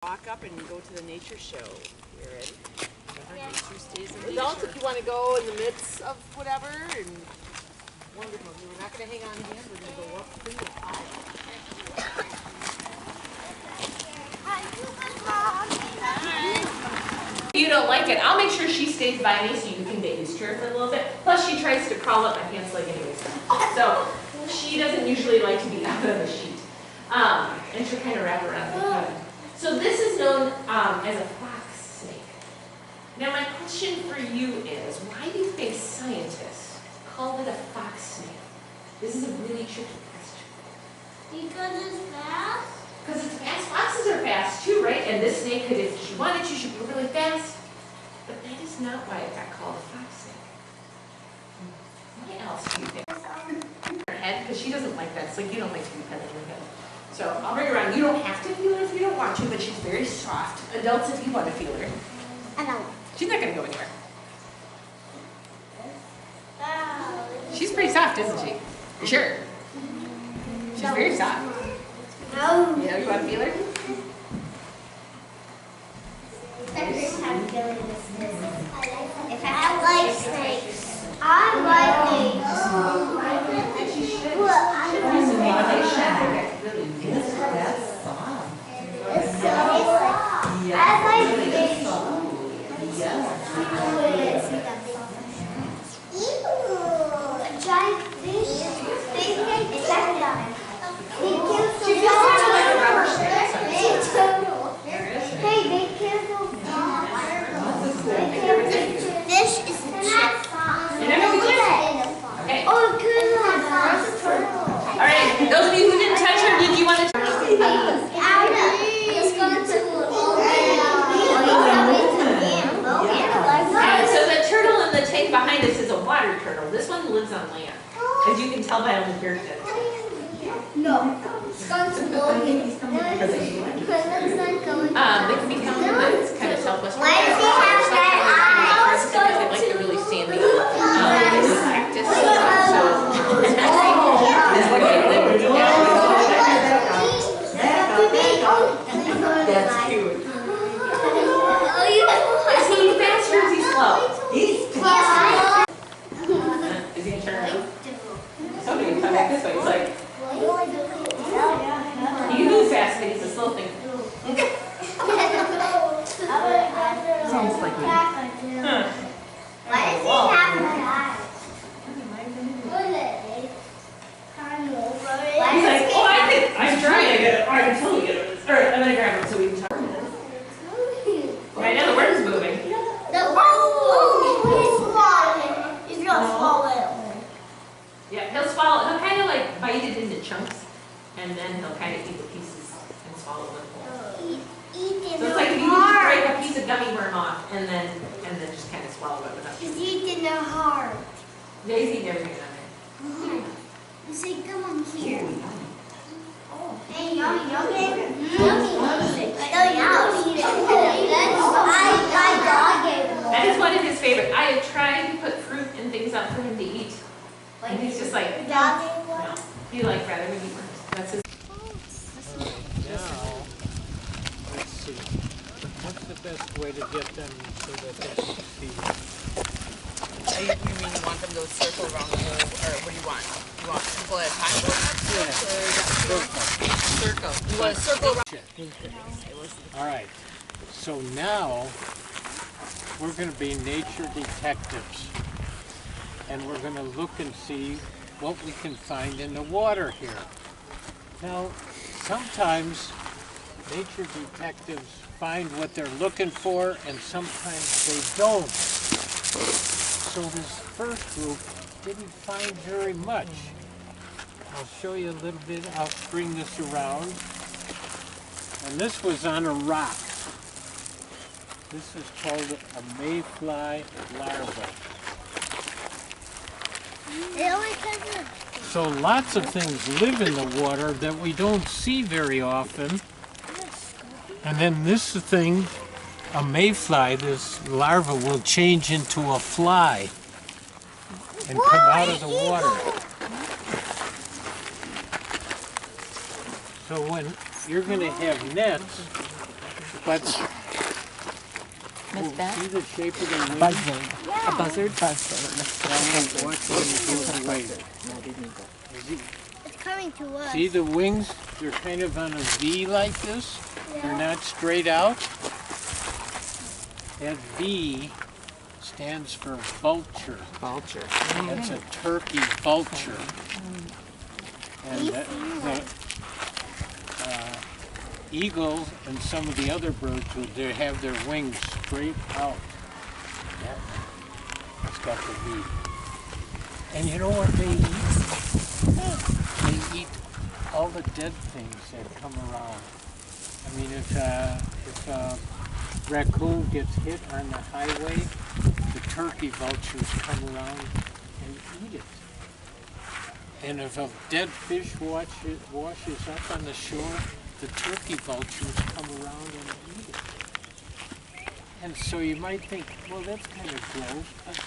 Walk up and go to the nature show. You ready? Yeah. Nature stays in Adults, nature. if you want to go in the midst of whatever, and wonderful. We're not going to hang on hands. We're going to go up through the aisle. If you don't like it, I'll make sure she stays by me so you can get used to her for a little bit. Plus, she tries to crawl up my pants leg anyways. So she doesn't usually like to be out of the sheet. And she'll kind of wrap around the head. So this is known as a fox snake. Now my question for you is, why do you think scientists call it a fox snake? This is a really tricky question. Because it's fast? Because it's fast. Foxes are fast too, right? And this snake could, if she wanted to, she'd go really fast. But that is not why it got called a fox snake. What else do you think? Her head, because she doesn't like that. It's like you don't like to be petted in her head. So I'll bring her around. You don't have to feel her if you don't want to, but she's very soft. Adults, if you want to feel her. I know. She's not going to go anywhere. She's pretty soft, isn't she? Sure. She's very soft. No. Yeah, you want to feel her? I like snakes. I like giant fish. Hey, they can't go far. This is Okay. Oh, good. All right. Those of you who didn't touch her, did you want to? So the turtle in the tank behind us is a water turtle. This one lives on land, as you can tell by all the dirt that it's on. No. It's going to blow me. They can be found in the kind of southwest. Why does he have red eyes? Because they like the really sandy cactus. That's cute. Is he fast or is he slow? He's fast. Is he going to turn around? Somebody can come back this way. It's like, he can move fast, but he's a slow thinker. Sounds like me. Why does he have red eyes? He's like, oh, I'm trying to get it. Or I can totally get it. All right, I'm going to grab him so we can talk. Right now the worm's moving. He's gonna swallow it. Yeah, he'll swallow. He'll kind of like bite it into chunks, and then he'll kind of eat the pieces and swallow them whole. So it's like if you just break a piece of gummy worm off, and then just kind of swallow it without. He's eating their heart. Yeah, he's eating everything on there. You say, come on here. Hey, yummy, yummy. Yummy. That is one of his favorites. I have tried to put fruit and things out for him to eat, and he's just like, no. He like rather than eat worms. That's his. Now, let's see. What's the best way to get them so that they can see? You mean you want them to circle around the hole, or what do you want? You want people at a time going up to it, or circle? You want to circle around? All right. So now we're going to be nature detectives, and we're going to look and see what we can find in the water here. Now, sometimes nature detectives find what they're looking for, and sometimes they don't. So this first group didn't find very much. I'll show you a little bit. I'll bring this around. And this was on a rock. This is called a mayfly larva. So lots of things live in the water that we don't see very often. And then this thing, a mayfly, this larva will change into a fly and come out of the water. So when you're going to have nets, But Miss Beth? see the shape of the wing? Buzzard. Yeah. A buzzard? Buzzard. Now watch when it goes away. It's coming to us. See the wings? They're kind of on a V like this. They're not straight out. That V stands for vulture. Vulture. That's a turkey vulture. And the eagle and some of the other birds, they have their wings straight out. That one. It's got the V. And you know what they eat? They eat all the dead things that come around. I mean, if a raccoon gets hit on the highway, the turkey vultures come around and eat it. And if a dead fish washes up on the shore, the turkey vultures come around and eat it. And so you might think, well, that's kind of gross, but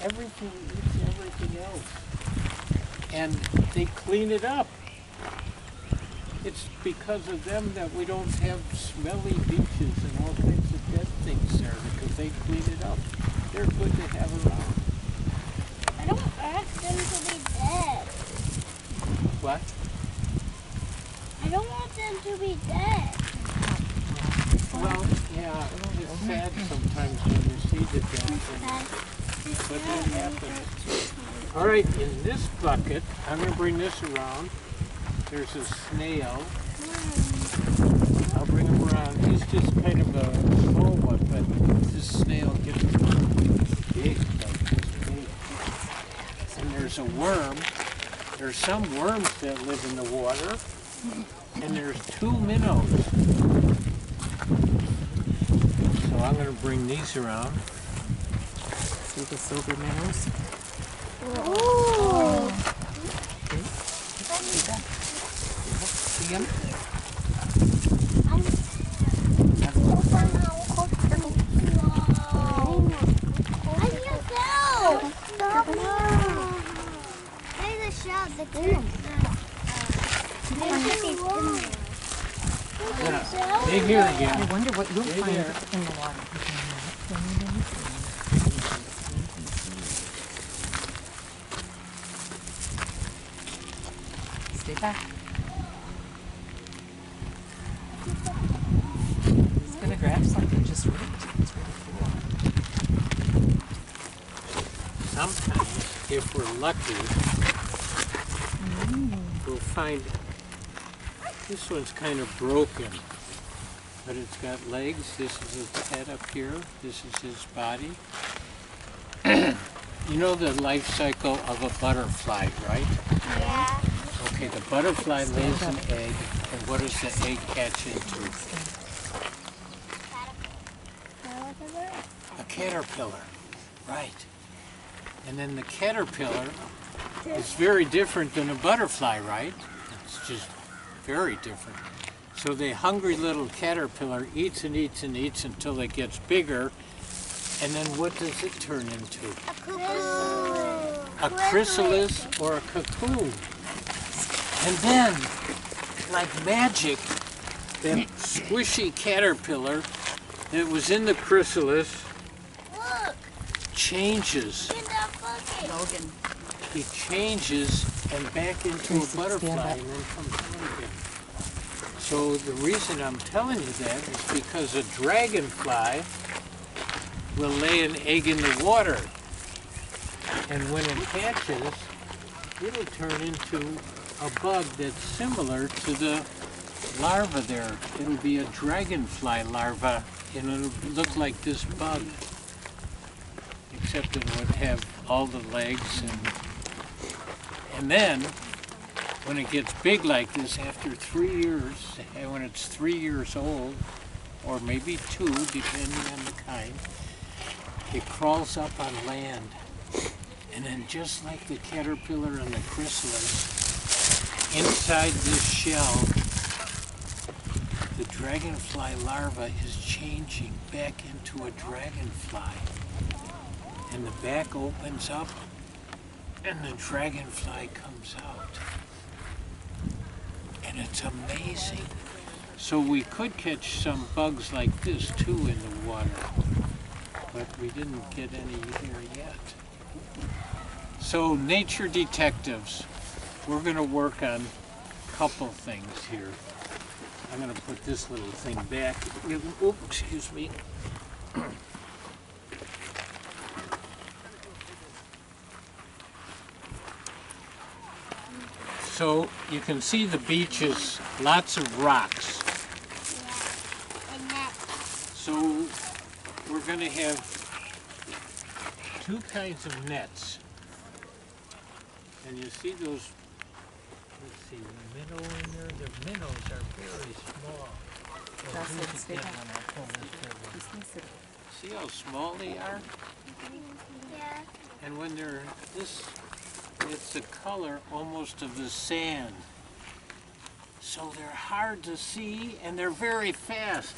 everything eats everything else. And they clean it up. It's because of them that we don't have smelly beaches and all kinds of dead things there, because they clean it up. They're good to have around. I don't want them to be dead. What? I don't want them to be dead. Well, yeah, it's sad sometimes when you see the dead things, but that happens. All right, in this bucket, I'm going to bring this around. There's a snail. I'll bring him around. He's just kind of a small one, but this snail gets big, like this big. And there's a worm. There's some worms that live in the water, and there's 2 minnows. So I'm going to bring these around. See the silver minnows? Ooh. See them? They here again. I wonder what you'll Stay find there. in the water. Stay back. He's gonna grab something just right. It's really cool. Sometimes, if we're lucky, we'll find this one's kind of broken, but it's got legs. This is his head up here. This is his body. You know the life cycle of a butterfly, right? Yeah. Okay, the butterfly lays an egg, and what does the egg hatch into? A caterpillar, right. And then the caterpillar is very different than a butterfly, right? It's just very different. So the hungry little caterpillar eats and eats and eats until it gets bigger, and then what does it turn into? A chrysalis or a cocoon. And then, like magic, that squishy caterpillar that was in the chrysalis Look, changes. in that bucket. Logan. He changes and back into a Stand butterfly up. and then comes out again. So the reason I'm telling you that is because a dragonfly will lay an egg in the water. And when it hatches, it'll turn into a bug that's similar to the larva there. It'll be a dragonfly larva, and it'll look like this bug, except it would have all the legs. And then, when it gets big like this, after 3 years, and when it's 3 years old, or maybe 2, depending on the kind, it crawls up on land. And then just like the caterpillar and the chrysalis, inside this shell, the dragonfly larva is changing back into a dragonfly. And the back opens up, and the dragonfly comes out. And it's amazing. So we could catch some bugs like this too in the water, but we didn't get any here yet. So nature detectives, we're going to work on a couple things here. I'm going to put this little thing back. Oh, excuse me. So you can see the beach is lots of rocks. So we're going to have two kinds of nets. And you see those, let's see, the minnow in there. The minnows are very small. See how small they are? Yeah. And when they're this, it's the color almost of the sand. So they're hard to see and they're very fast.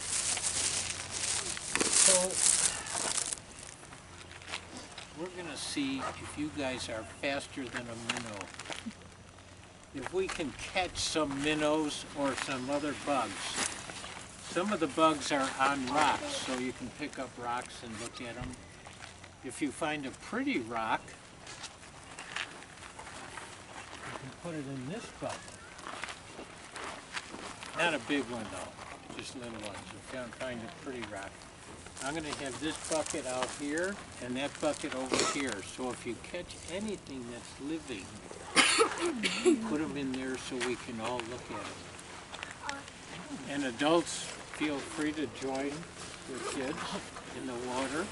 So we're going to see if you guys are faster than a minnow. If we can catch some minnows or some other bugs. Some of the bugs are on rocks, so you can pick up rocks and look at them. If you find a pretty rock, you can put it in this bucket. Not a big one though, just little ones. If you find a pretty rock. I'm going to have this bucket out here and that bucket over here. So if you catch anything that's living, put them in there so we can all look at them. And adults, feel free to join your kids in the water.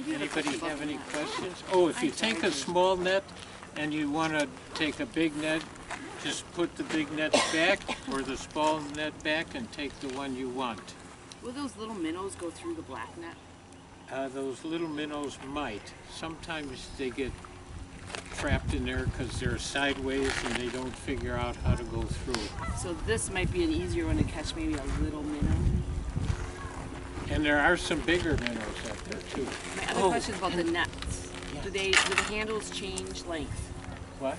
Anybody have any questions? Oh, if you take a small net and you want to take a big net, just put the big net back or the small net back and take the one you want. Will those little minnows go through the black net? Those little minnows might. Sometimes they get trapped in there because they're sideways and they don't figure out how to go through. So this might be an easier one to catch, maybe a little minnow. And there are some bigger minnows out there too. My other question is about the nets. Yeah. Do the handles change length? What?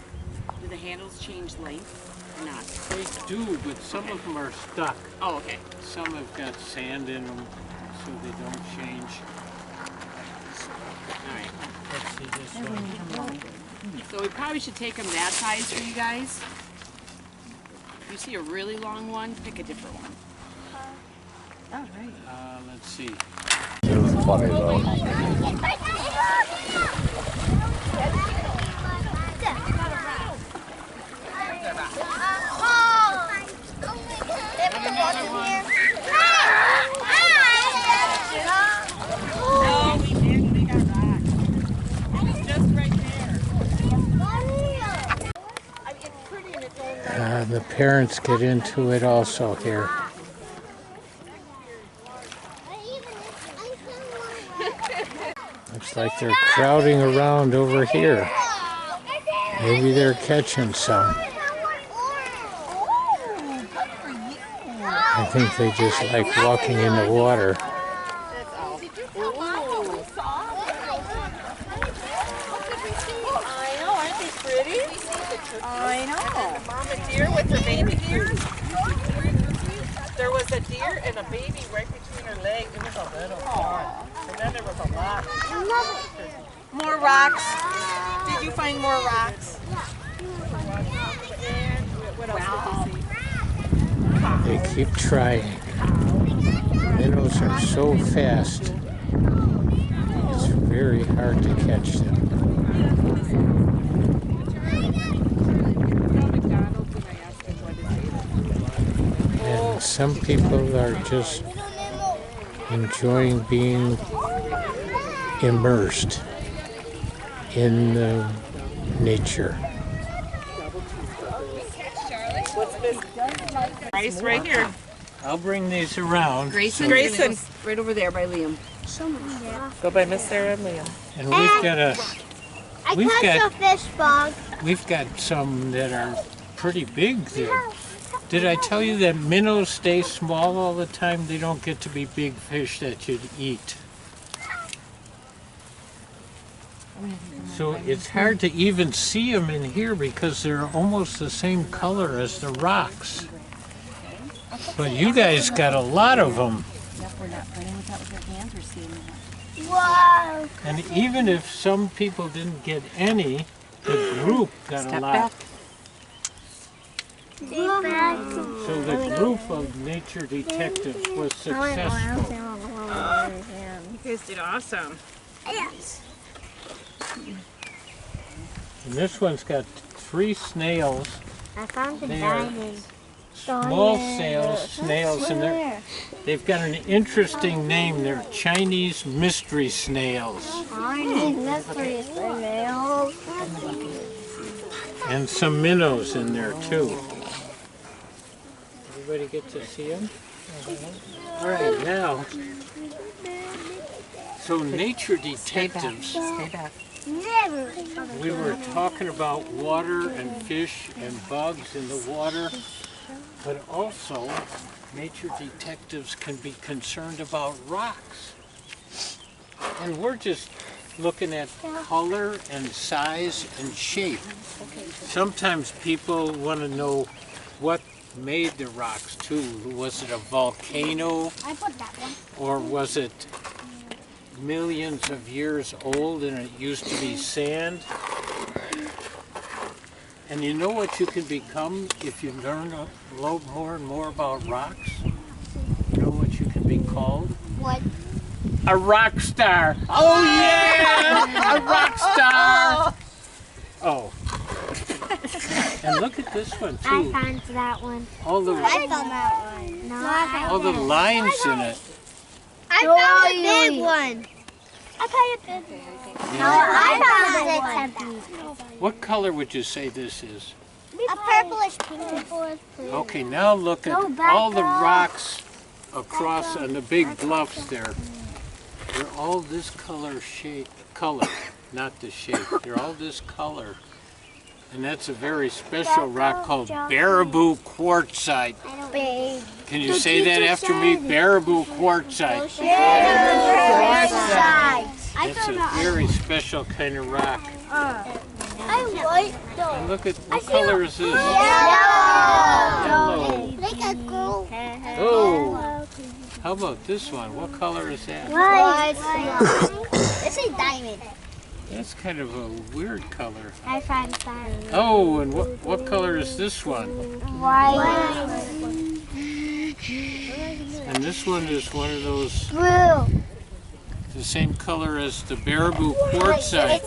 Do the handles change length or not? They do, but some of them are stuck. Oh, okay. Some have got sand in them, so they don't change. All right. Let's see this one. So we probably should take them that size for you guys. If you see a really long one, pick a different one. Let's see. It was funny though. No, we didn't. We got rocks. It was just right there. The parents get into it also here. Looks like they're crowding around over here. Maybe they're catching some. I think they just like walking in the water. I know, aren't they pretty? I know. Mama deer with her baby deer. There was a deer and a baby right between her legs. It was a little pond. And then there was a lot. More rocks. Did you find more rocks? And what else did you see? They keep trying. Minnows are so fast. It's very hard to catch them. And some people are just enjoying being immersed in nature. What's this? Rice right here. I'll bring these around. Grayson, right over there by Liam. Go by Miss Sarah and Liam. And we've got a fish bug. we've got some that are pretty big there. Did I tell you that minnows stay small all the time? They don't get to be big fish that you'd eat. So it's hard to even see them in here because they're almost the same color as the rocks. But you guys got a lot of them. Yep, we're not playing with that with our hands, we're seeing that. Wow. And even if some people didn't get any, the group got Step a lot. back. So the group of nature detectives was successful. You guys did awesome. Yes. And this one's got 3 snails, I found the They are diamond. small snails, and they've got an interesting name. They're Chinese mystery snails. Chinese mystery snails. And some minnows in there too. Everybody get to see them? All right, now, so nature Stay back. detectives, Stay back. Never. we were talking about water and fish and bugs in the water, but also nature detectives can be concerned about rocks. And we're just looking at color and size and shape. Sometimes people want to know what made the rocks too. Was it a volcano, I put that one. or was it millions of years old and it used to be sand? And you know what you can become if you learn a lot more and more about rocks? You know what you can be called? What? A rock star. Oh yeah, a rock star. Oh. And look at this one I too. found that one. All the I found that one. No, I found all the lines in it. I found a big one. I found a big one. No, I found a one. What color would you say this is? A purplish pink. Okay, now look at all the rocks across on the big bluffs there. They're all this color, not the shape. They're all this color. And that's a very special rock called Baraboo quartzite. Big. Can you say that after me? Baraboo quartzite. It's a very special kind of rock. I like those. And look at, what color is this? Yellow. Yellow. Like a girl. Oh, how about this one? What color is that? White. It's a diamond. That's kind of a weird color. I found that. Oh, and what color is this one? White. And this one is one of those, Blue. the same color as the Baraboo quartzite.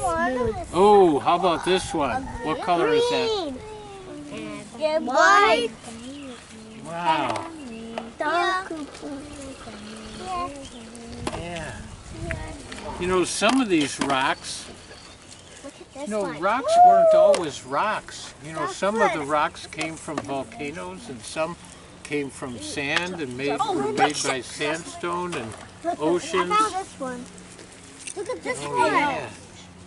Oh, how about this one? What color is that? White. Wow. Dark. Yeah. You know, some of these rocks, you know, rocks weren't always rocks. You know, some of the rocks came from volcanoes and some came from sand and were made by sandstone and oceans. I found this one. Look at this Oh, one. yeah.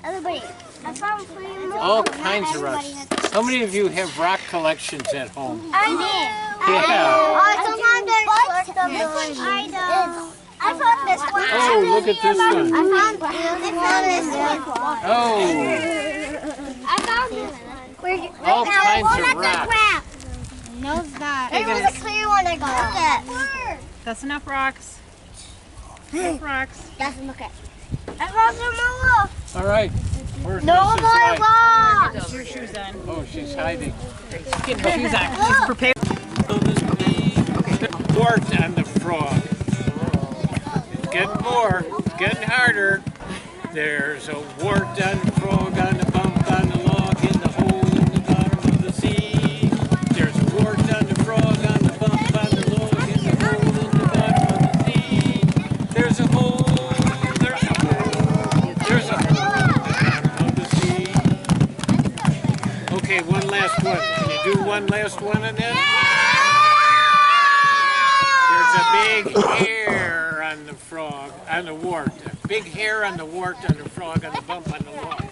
Everybody, I found 3 more. All kinds of rocks. How many of you have rock collections at home? I did. Yeah. Sometimes I collect them. I don't. I found this one. Oh, look at this one. I found this one. Oh, I found this one. all kinds of rocks. No, it's not. It was a clear one I got. Look at. That's enough rocks. Enough rocks. That's look at. I found some more. All right. Where's No Mrs. more Light? rocks. Get your shoes on. Oh, she's hiding. Get her shoes on. She's prepared. So this big wart on the frog. It's getting more. It's getting harder. There's a wart on the frog, on the bump, on the log, in the hole in the bottom of the sea. There's a wart on the frog, on the bump, on the log, in the hole in the bottom of the sea. There's a hole, there's a hole, there's a hole in the bottom of the sea. Okay, one last one. Can you do one last one and then? There's a big hair on the frog, on the wart. A big hair on the wart, on the frog, on the bump, on the log.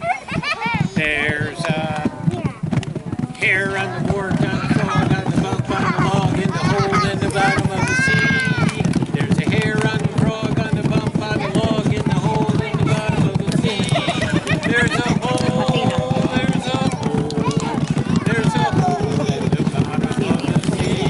There's a hair on the wart, on the frog, on the bump, on the log, in the hole in the bottom of the sea. There's a hair on the frog, on the bump, on the log, in the hole in the bottom of the sea. There's a hole, there's a hole, there's a hole in the bottom of the sea.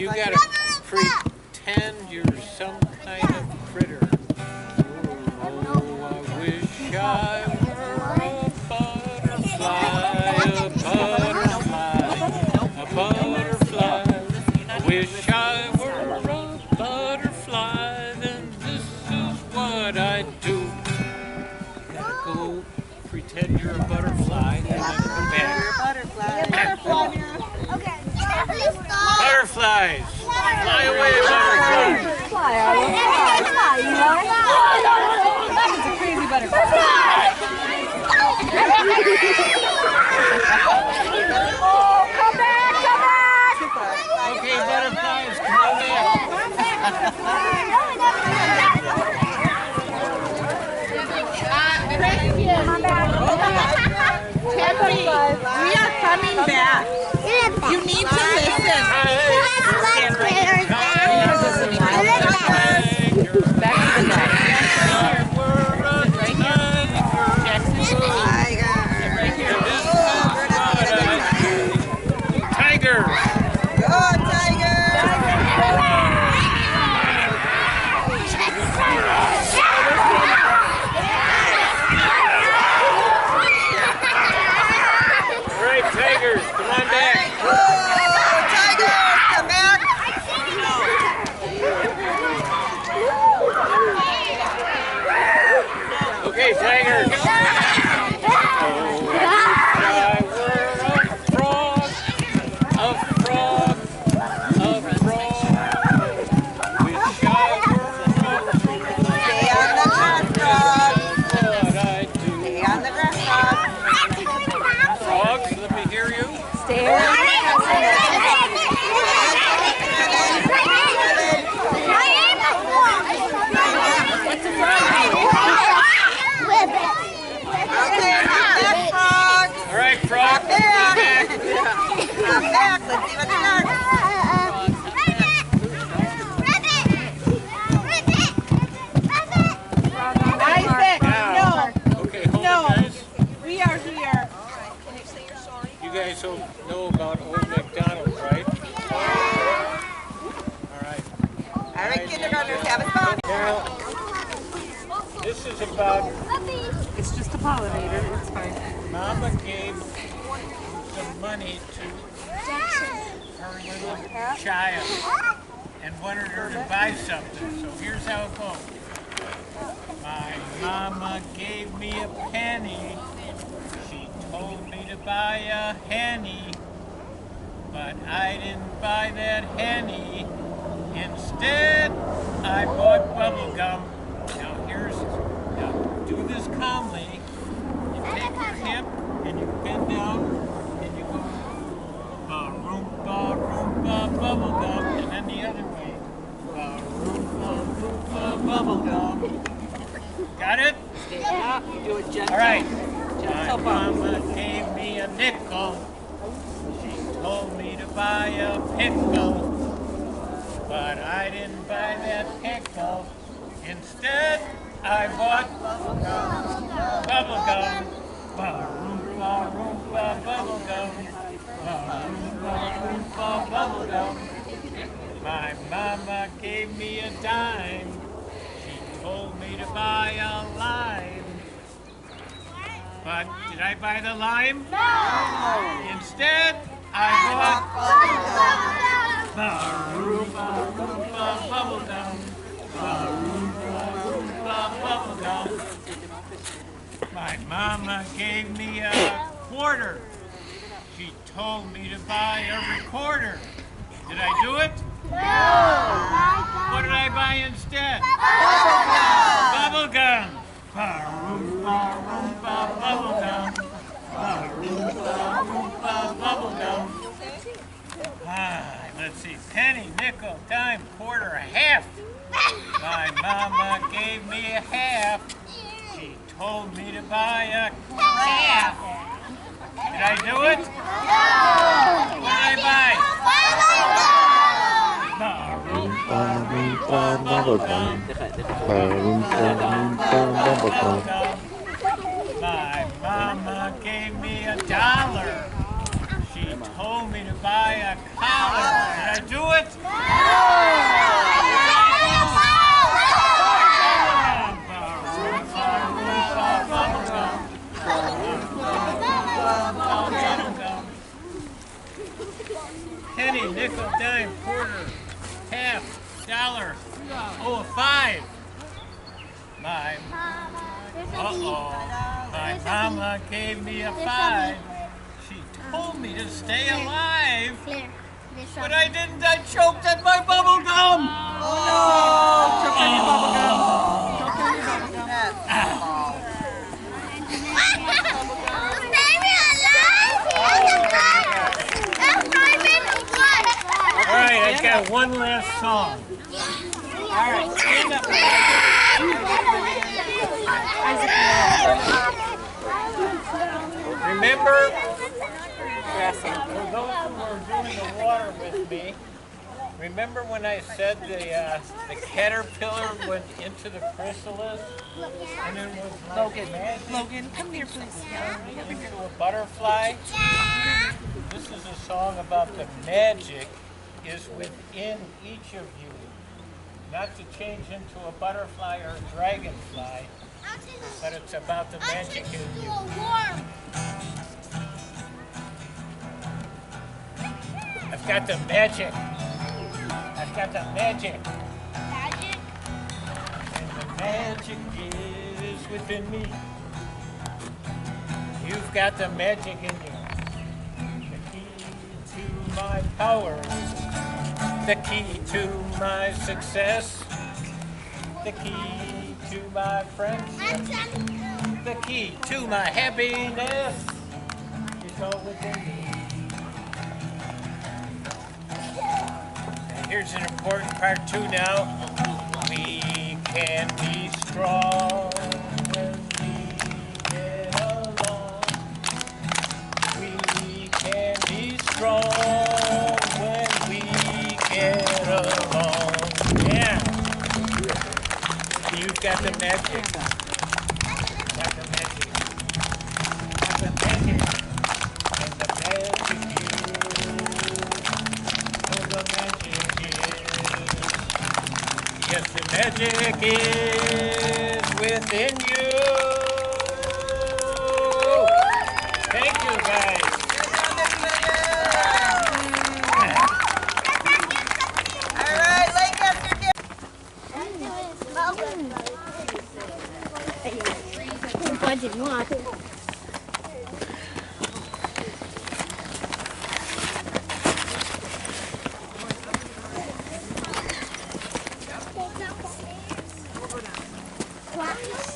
You gotta pretend you're some kind of critter. Oh, I wish I were a butterfly, a butterfly. I wish I were a butterfly, then this is what I'd do. Gotta go pretend you're a butterfly, and then come back. Butterflies! Fly away, butterflies! Fly, I will fly, you know? That is a crazy butterfly. Oh, come back, come back! Okay, butterflies, come on back. Henry, we are coming back. You need to listen. Back to the net. Tiger! Go, Tiger! All right, tigers, come on back. Go, Tiger! Come back! Okay, tigers. Oh, I were a frog, a frog, a frog. Wish I were a frog. Stay on the grass, frog. What I do. Stay on the grass, frog. Frogs, let me hear you. Stay All right, frog. Come back. Let's see what they are. Isaac, no. Okay, hold No. it, guys. We are here. You guys don't know about Old MacDonald, right? All right. All right, kindergartners, have a spot. Now, this is about It's just a pollinator, it's fine. Mama gave some money to her little child and wanted her to buy something. So here's how it goes. My mama gave me a penny. She told me to buy a henny, but I didn't buy that henny. Instead, I bought bubble gum. Now do this calmly. You take your hip and you bend down and you go ba-roomba, roomba, bubble gum, and then the other way. Ba-roomba, roomba, bubble gum. Got it? Yeah, you do it gentle. All right. Gentle My bump. mama gave me a nickel. She told me to buy a pickle, but I didn't buy that pickle. Instead, I bought bubble gum. Ba-roomba, roomba, bubble gum. Ba-roomba, roomba, bubble gum. My mama gave me a dime. She told me to buy a lime. But did I buy the lime? No! Instead, I bought ba-roomba, roomba, bubble gum. Ba-roomba, roomba, bubble gum. My mama gave me a quarter. She told me to buy a recorder. Did I do it? No! What did I buy instead? Bubble gum! Ba-roomba, roomba, bubble gum. Ba-roomba, roomba, bubble gum. Let's see, penny, nickel, dime, quarter, a half. My mama gave me a half. She told me to buy a calf. Did I do it? No! What did I buy? Bubble gum. My mama gave me $1. She told me to buy a collar. Did I do it? No! nickel, dime, quarter, half, dollar, oh, a 5. My mama gave me a 5. She told me to stay alive. But I didn't. I choked on my bubble gum. Choked on your bubble gum. Choked on your bubble gum. All right, I've got one last song. All right, stand up. Remember, for those who were doing the water with me, remember when I said the caterpillar went into the chrysalis and it was like magic Logan, come here, please. into a butterfly? This is a song about the magic is within each of you. Not to change into a butterfly or a dragonfly, but it's about the magic in you. I've got the magic. I've got the magic. Magic? And the magic is within me. You've got the magic in you. The key to my power. The key to my success. The key to my friendship. The key to my happiness is all within me. And here's an important part too now. We can be strong when we get along. We can be strong when we get along. Yeah. You've got the magic. Got the magic. Got the magic. And the magic is. Oh, the magic is. Yes, the magic is within you. Thank you, guys. All right, Lake after dinner. What did you want?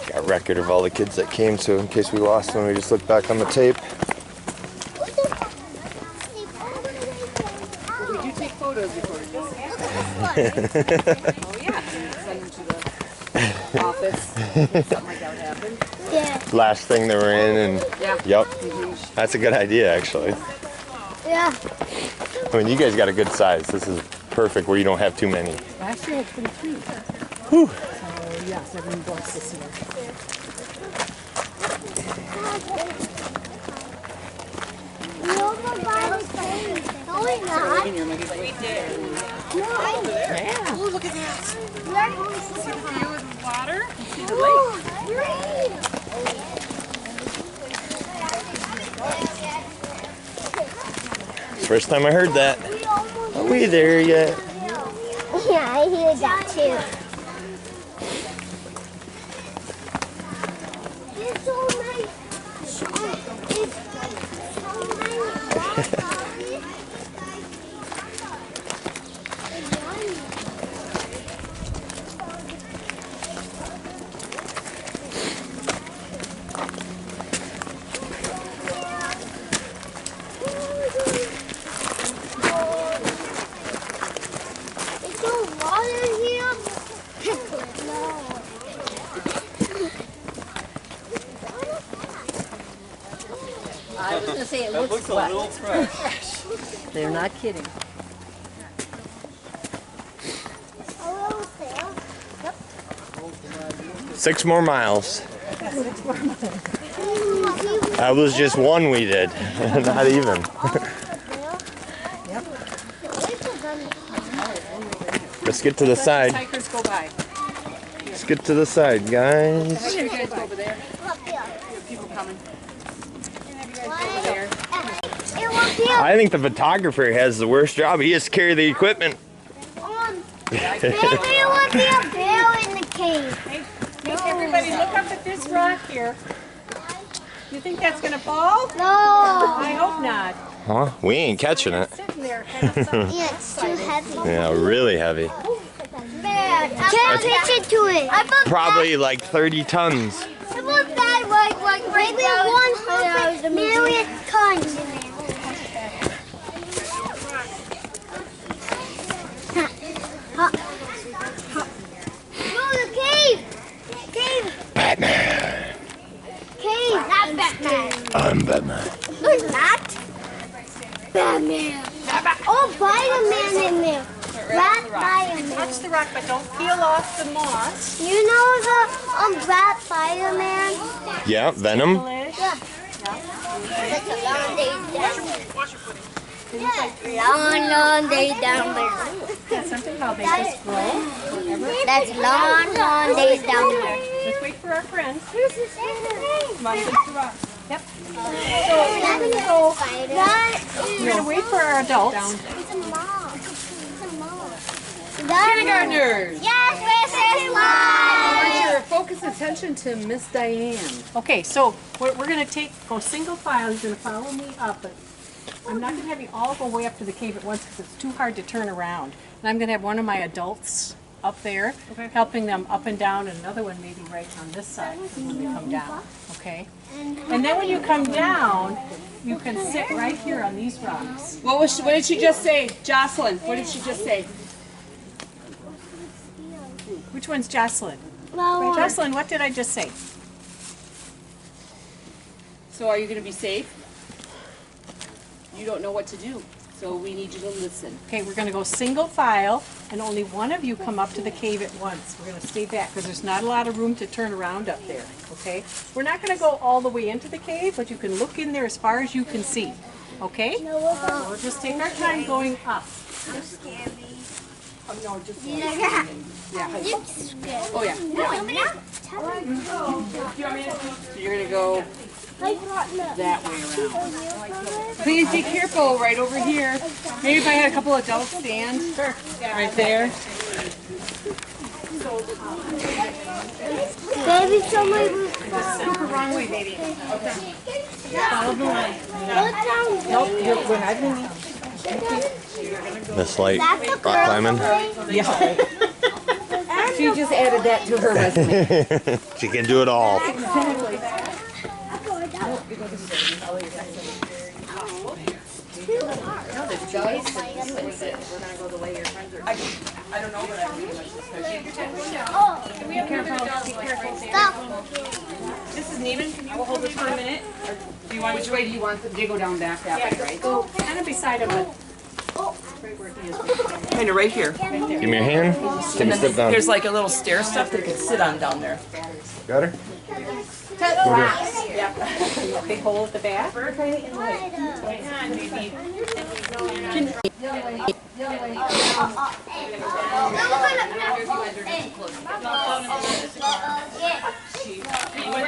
Got a record of all the kids that came, so in case we lost them, we just look back on the tape. We do take photos before we go. Oh, yeah. Send them to the office. Something like that would happen. Yeah. Last thing they were in, and Yeah. yep, that's a good idea actually. Yeah. I mean, you guys got a good size. This is perfect where you don't have too many. Last year I had 23. Whew. So, yeah, 7 books this year. We overbought the No, we're not. We did. No. Yeah. Oh, look at that. See See the view of the water? See the lake. First time I heard that. Are we there yet? Yeah, I hear that too. It's so nice. It's so nice. Is there water here? No. I was going to say it looks wet. They're not kidding. A little sail. 6 more miles. That was just one we did. Not even. Let's get to the side. Hikers go by. Let's get to the side, guys. You guys go over there. Up here. People coming. It will be I think the photographer has the worst job. He has to carry the equipment. maybe it will be a bear in the cave. Hey, everybody, look up at this rock here. You think that's gonna fall? No. I hope not. Huh? We ain't catching it. Sitting there, head upside. Yeah, it's too heavy. Yeah, really heavy. Bear, can pitch it to it. Probably like 30 tons. How about that? Like maybe 100 million tons in there. No, the cave! Cave! Batman. Cave! Not Batman. I'm Batman. No, it's not. Batman. Oh, Spider-Man in there. Rat Spider-Man. Touch the rock, but don't peel off the moss. You know the Rat Spider-Man? Yeah, Venom. Yeah. It's a long day down. Long day down there. Something about they just grow. That's long days down there. Let's wait for our friends. Come on, touch the rock. Yep. We're gonna wait for our adults. It's a mom. It's a mom. Kindergartners. Yes, Mrs. Live. Teacher, focus attention to Miss Diane. Okay, so we're gonna go single file. You're gonna follow me up, but I'm not gonna have you all go way up to the cave at once because it's too hard to turn around. And I'm gonna have one of my adults up there, helping them up and down, and another one maybe right on this side when they come down. Okay. And then when you come down, you can sit right here on these rocks. What did she just say? Jocelyn, what did she just say? Which one's Jocelyn? Well, Jocelyn, what did I just say? So are you going to be safe? You don't know what to do, so we need you to listen. Okay, we're going to go single file, and only one of you come up to the cave at once. We're going to stay back because there's not a lot of room to turn around up there, okay? We're not going to go all the way into the cave, but you can look in there as far as you can see, okay? We'll just take our time going up. I'm scared. Oh, no, just Yeah. Yeah. Scared. Oh, yeah. No, I'm not. So you're going to go that way around. Please be careful right over here. Maybe if I had a couple adults stand right there. Baby, somebody was Look the wrong way, baby. Okay. Follow the line. Nope, we're not going This light rock climbing. Yeah. She just added that to her resume. She can do it all. I don't know, but I really like this. Stop. This is Neiman. Can you hold this for a minute? Or do you want? Which way do you want them to go down back that way, right? Go kind of beside him. Kind of right here. Give me your hand. Take a step down. There's like a little stair stuff they can sit on down there. Got her? Big hole at the back.